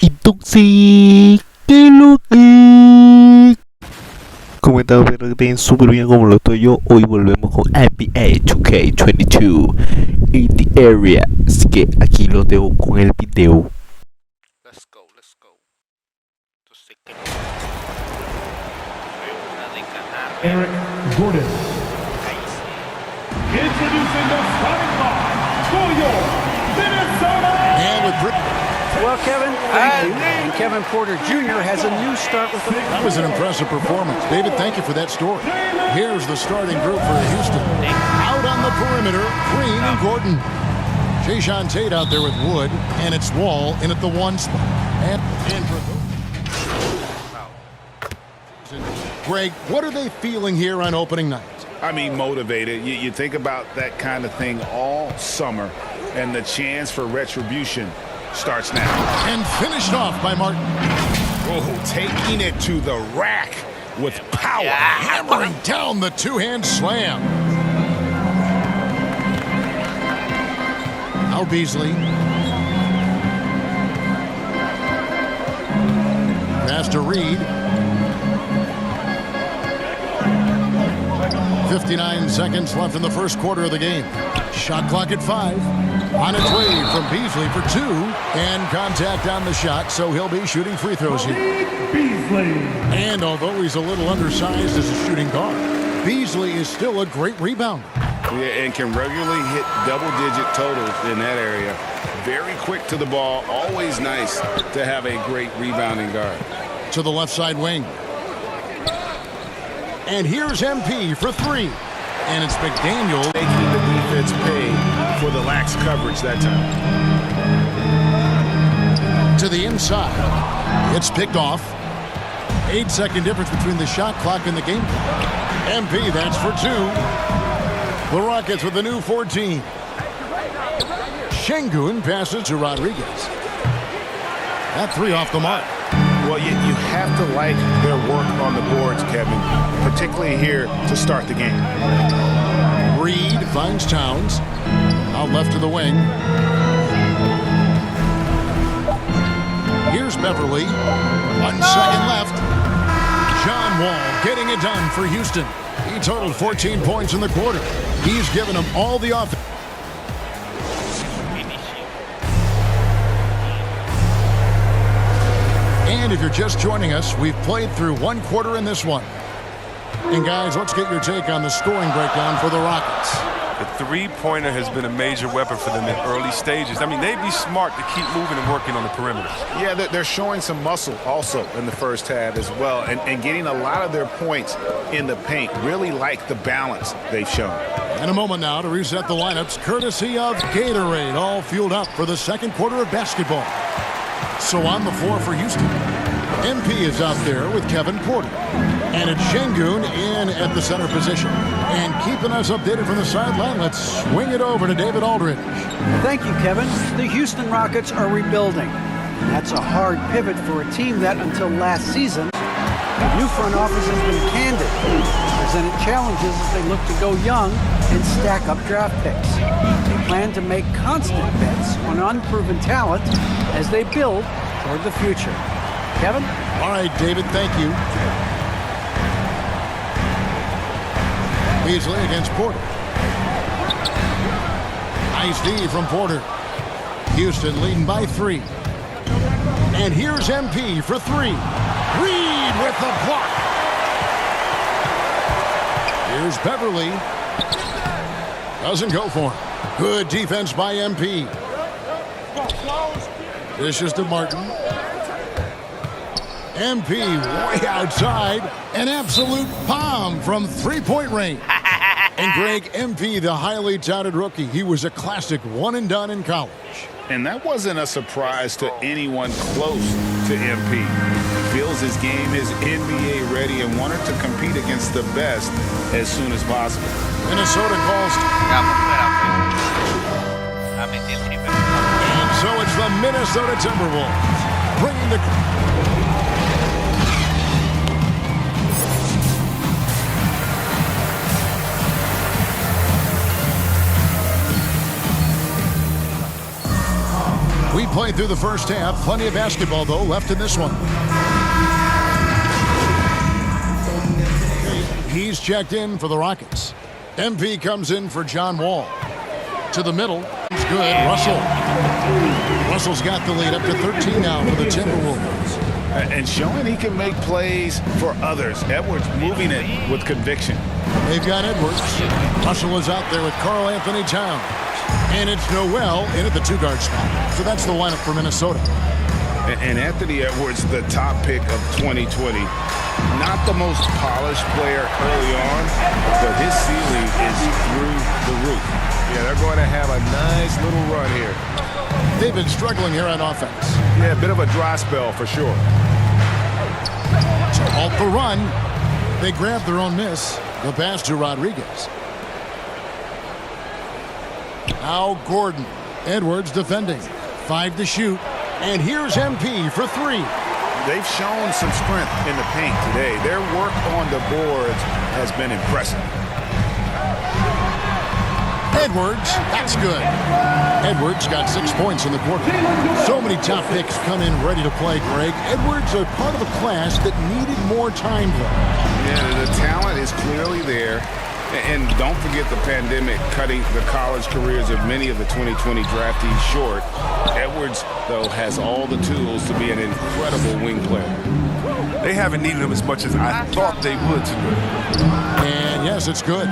Entonces, ¿qué es lo que? Comenta, espero que estén súper bien como lo estoy yo. Hoy volvemos con NBA 2K22 in the area. Así que aquí lo dejo con el video. Let's go. Entonces, Eric Gordon. Introducing the starting line for your Minnesota. Well, Kevin, thank you. And Kevin Porter Jr. has a new start with the... That was an impressive performance. David, thank you for that story. Here's the starting group for Houston. Out on the perimeter, Green and Gordon. Jason Tate out there with Wood, and it's Wall in at the one spot. And Greg, what are they feeling here on opening night? I mean, motivated. You think about that kind of thing all summer, and the chance for retribution starts now. And finished off by Martin. Oh, taking it to the rack with power. Hammering down the two-hand slam. Now Beasley. Pass to Reed. 59 seconds left in the first quarter of the game. Shot clock at 5. On its way from Beasley for 2. And contact on the shot, so he'll be shooting free throws here. Beasley. And although he's a little undersized as a shooting guard, Beasley is still a great rebounder. Yeah, and can regularly hit double-digit totals in that area. Very quick to the ball. Always nice to have a great rebounding guard. To the left side wing. And here's MP for 3. And it's McDaniel. Making the defense pay for the lax coverage that time. To the inside. It's picked off. 8-second difference between the shot clock and the game. MP, that's for 2. The Rockets with the new 14. Şengün passes to Rodriguez. That 3 off the mark. Well, you have to like their work on the boards, Kevin, particularly here to start the game. Reed finds Towns. Out left to the wing. Here's Beverly. 1 second left. John Wall getting it done for Houston. He totaled 14 points in the quarter. He's given them all the offense. And if you're just joining us, we've played through 1 quarter in this one. And guys, let's get your take on the scoring breakdown for the Rockets. The three-pointer has been a major weapon for them in early stages. I mean, they'd be smart to keep moving and working on the perimeter. Yeah, they're showing some muscle also in the first half as well, and getting a lot of their points in the paint. Really like the balance they've shown. In a moment now to reset the lineups, courtesy of Gatorade, all fueled up for the second quarter of basketball. So on the floor for Houston, MP is out there with Kevin Porter. And it's Şengün in at the center position. And keeping us updated from the sideline, let's swing it over to David Aldridge. Thank you, Kevin. The Houston Rockets are rebuilding. That's a hard pivot for a team that, until last season, the new front office has been candid. Presented challenges as they look to go young and stack up draft picks. They plan to make constant bets on unproven talent as they build toward the future. Kevin? All right, David, thank you. Beasley against Porter. Nice D from Porter. Houston leading by 3. And here's MP for 3. Reed with the block. Here's Beverly. Doesn't go for him. Good defense by MP. Dishes to Martin. MP way outside. An absolute bomb from three-point range. And Greg, MP, the highly touted rookie, he was a classic one-and-done in college. And that wasn't a surprise to anyone close to MP. He feels his game is NBA ready and wanted to compete against the best as soon as possible. Minnesota calls. And so it's the Minnesota Timberwolves bringing the... We played through the first half. Plenty of basketball, though, left in this one. He's checked in for the Rockets. MP comes in for John Wall. To the middle. It's good. Russell's got the lead up to 13 now for the Timberwolves. And showing he can make plays for others. Edwards moving it with conviction. They've got Edwards. Russell is out there with Karl Anthony Towns. And it's Noel in at the two-guard spot. So that's the lineup for Minnesota. And Anthony Edwards, the top pick of 2020. Not the most polished player early on, but his ceiling is through the roof. Yeah, they're going to have a nice little run here. They've been struggling here on offense. Yeah, a bit of a dry spell for sure. To halt the run, they grab their own miss. The pass to Rodriguez. Now Gordon. Edwards defending. 5 to shoot. And here's MP for 3. They've shown some strength in the paint today. Their work on the boards has been impressive. Edwards, that's good. Edwards got 6 points in the quarter. So many top picks come in ready to play, Greg. Edwards are part of a class that needed more time. Yeah, the talent is clearly there. And don't forget the pandemic cutting the college careers of many of the 2020 draftees short. Edwards, though, has all the tools to be an incredible wing player. They haven't needed him as much as I thought they would tonight. And yes, it's good.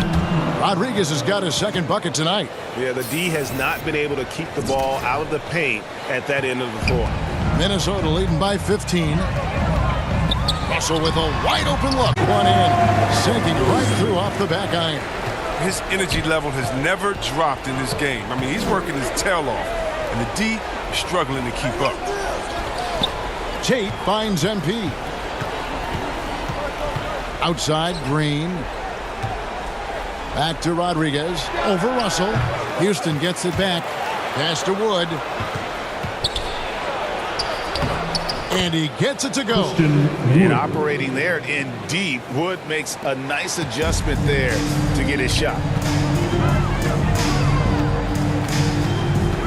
Rodriguez has got his second bucket tonight. Yeah, the D has not been able to keep the ball out of the paint at that end of the floor. Minnesota leading by 15. Russell with a wide open look. One in. Sinking right through off the back iron. His energy level has never dropped in this game. I mean, he's working his tail off. And the D is struggling to keep up. Tate finds MP. Outside, Green. Back to Rodriguez. Over Russell. Houston gets it back. Pass to Wood. And he gets it to go. And operating there in deep, Wood makes a nice adjustment there to get his shot.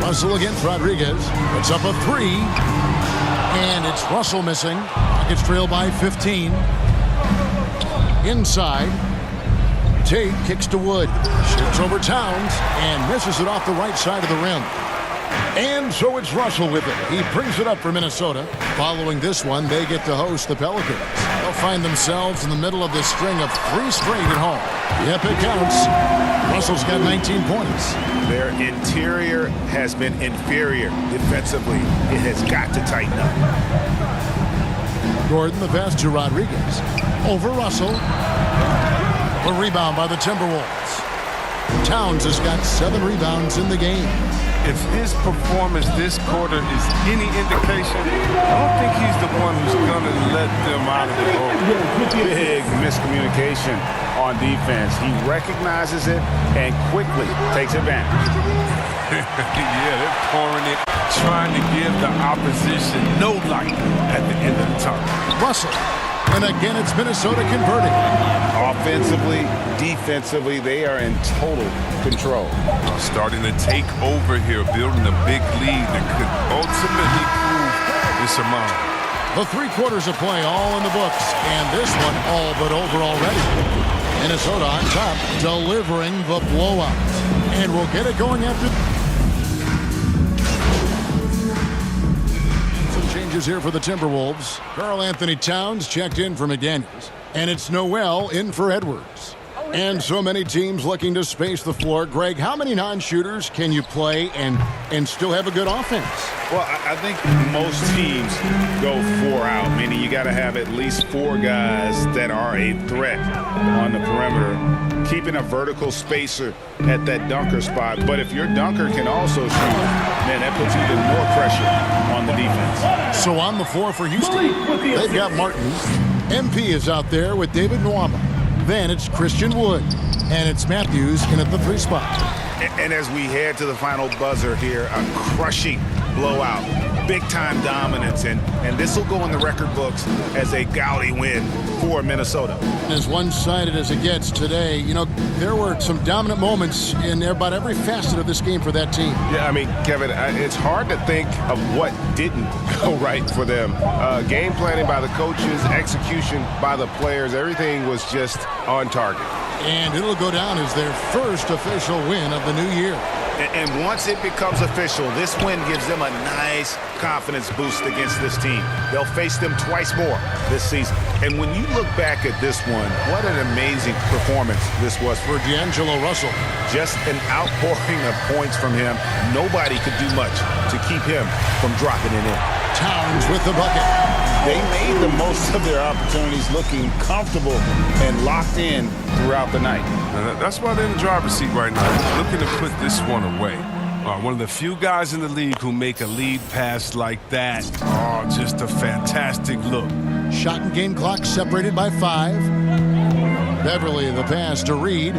Russell against Rodriguez. It's up a 3. And it's Russell missing. Rockets trail by 15. Inside. Tate kicks to Wood. Shoots over Towns and misses it off the right side of the rim. And so it's Russell with it. He brings it up for Minnesota. Following this one, they get to host the Pelicans. They'll find themselves in the middle of this string of 3 straight at home. Yep, it counts. Russell's got 19 points. Their interior has been inferior defensively. It has got to tighten up. Gordon, the pass to Rodriguez. Over Russell. A rebound by the Timberwolves. Towns has got 7 rebounds in the game. If his performance this quarter is any indication, I don't think he's the one who's going to let them out of the hole. Big miscommunication on defense. He recognizes it and quickly takes advantage. Yeah, they're pouring it, trying to give the opposition no light at the end of the tunnel. Russell. And again, it's Minnesota converting. Offensively, defensively, they are in total control. Starting to take over here, building a big lead that could ultimately prove insurmountable. The 3 quarters of play all in the books, and this one all but over already. Minnesota on top, delivering the blowout. And we'll get it going after... Changes here for the Timberwolves. Karl Anthony Towns checked in for McDaniels. And it's Noel in for Edwards. And so many teams looking to space the floor. Greg, how many non-shooters can you play and still have a good offense? Well, I think most teams go 4 out, meaning you got to have at least 4 guys that are a threat on the perimeter, keeping a vertical spacer at that dunker spot. But if your dunker can also shoot, man, that puts even more pressure on the defense. So on the floor for Houston, they've got Martin. MP is out there with David Nwaba. Then it's Christian Wood. And it's Matthews in at the 3 spot. And as we head to the final buzzer here, a crushing blowout big-time dominance, and this will go in the record books as a gaudy win for Minnesota. As one-sided as it gets today, you know, there were some dominant moments in about every facet of this game for that team. Yeah, I mean, Kevin, it's hard to think of what didn't go right for them. Game planning by the coaches, execution by the players, everything was just on target. And it'll go down as their first official win of the new year. And once it becomes official, this win gives them a nice confidence boost against this team. They'll face them twice more this season. And when you look back at this one, what an amazing performance this was for D'Angelo Russell. Just an outpouring of points from him. Nobody could do much to keep him from dropping it in. Towns with the bucket. They made the most of their opportunities, looking comfortable and locked in throughout the night. And that's why they're in the driver's seat right now, looking to put this one away. One of the few guys in the league who make a lead pass like that. Oh, just a fantastic look. Shot and game clock separated by 5. Beverly the pass to Reed.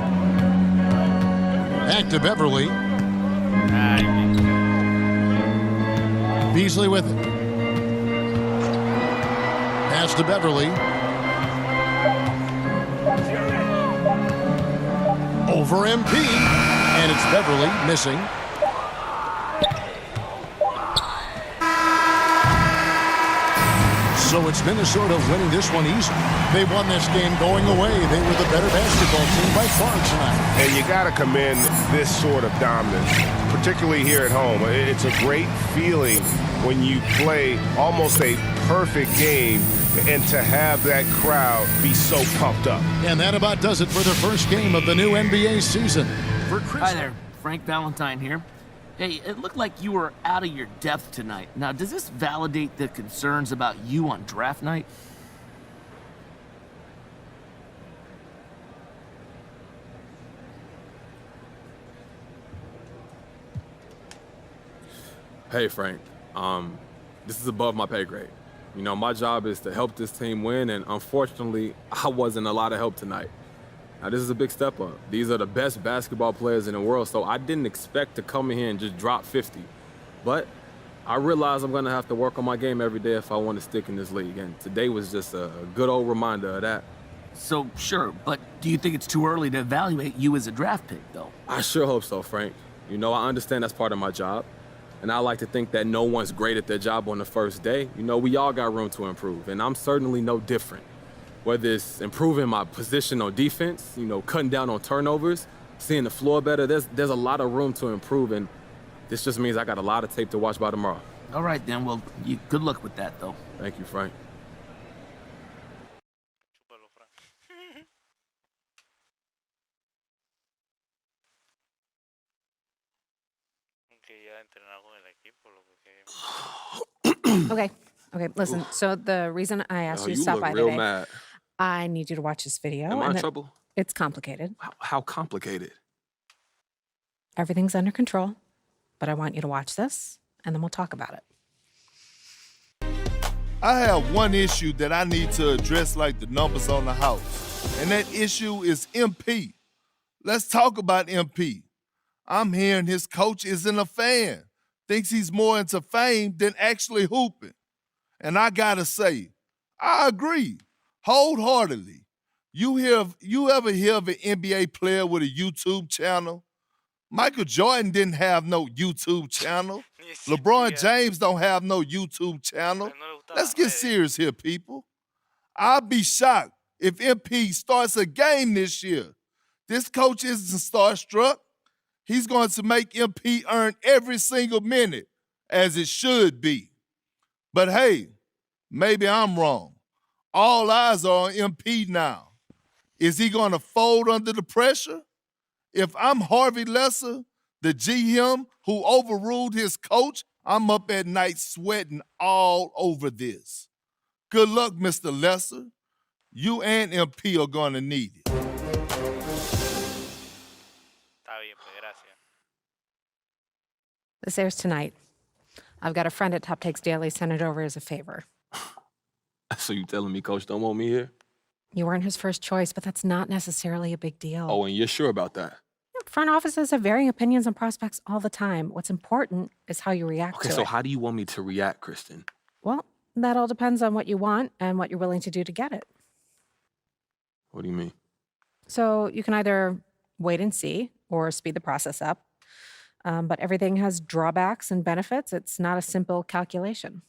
Back to Beverly. Beasley with it. Pass to Beverly. Over MP. And it's Beverly missing. So it's Minnesota winning this one easily. They won this game going away. They were the better basketball team by far tonight. And you got to commend this sort of dominance, particularly here at home. It's a great feeling when you play almost a perfect game and to have that crowd be so pumped up. And that about does it for the first game of the new NBA season. For Chris. Hi there, Frank Valentine here. Hey, it looked like you were out of your depth tonight. Now, does this validate the concerns about you on draft night? Hey, Frank. This is above my pay grade. You know, my job is to help this team win, and unfortunately, I wasn't a lot of help tonight. Now, this is a big step up. These are the best basketball players in the world, so I didn't expect to come in here and just drop 50. But I realize I'm going to have to work on my game every day if I want to stick in this league, and today was just a good old reminder of that. So, sure, but do you think it's too early to evaluate you as a draft pick, though? I sure hope so, Frank. You know, I understand that's part of my job, and I like to think that no one's great at their job on the first day. You know, we all got room to improve, and I'm certainly no different. Whether it's improving my position on defense, you know, cutting down on turnovers, seeing the floor better, there's a lot of room to improve, and this just means I got a lot of tape to watch by tomorrow. All right, then. Well, good luck with that, though. Thank you, Frank. Okay, listen. So the reason I asked you to stop by real today, mad. I need you to watch this video. Am I in trouble? It's complicated. How complicated? Everything's under control, but I want you to watch this, and then we'll talk about it. I have one issue that I need to address like the numbers on the house, and that issue is MP. Let's talk about MP. I'm hearing his coach isn't a fan, thinks he's more into fame than actually hooping. And I gotta say, I agree wholeheartedly. You ever hear of an NBA player with a YouTube channel? Michael Jordan didn't have no YouTube channel. LeBron James don't have no YouTube channel. Let's get serious here, people. I'll be shocked if MP starts a game this year. This coach isn't starstruck. He's going to make MP earn every single minute, as it should be. But hey, maybe I'm wrong. All eyes are on MP now. Is he going to fold under the pressure? If I'm Harvey Lesser, the GM who overruled his coach, I'm up at night sweating all over this. Good luck, Mr. Lesser. You and MP are going to need it. This airs tonight. I've got a friend at Top Takes Daily send it over as a favor. So you telling me Coach don't want me here? You weren't his first choice, but that's not necessarily a big deal. Oh, and you're sure about that? front offices have varying opinions on prospects all the time. What's important is how you react Okay, to so it. how do you want me to react, Kristen? Well, that all depends on what you want and what you're willing to do to get it. What do you mean? So you can either wait and see or speed the process up. But everything has drawbacks and benefits. It's not a simple calculation.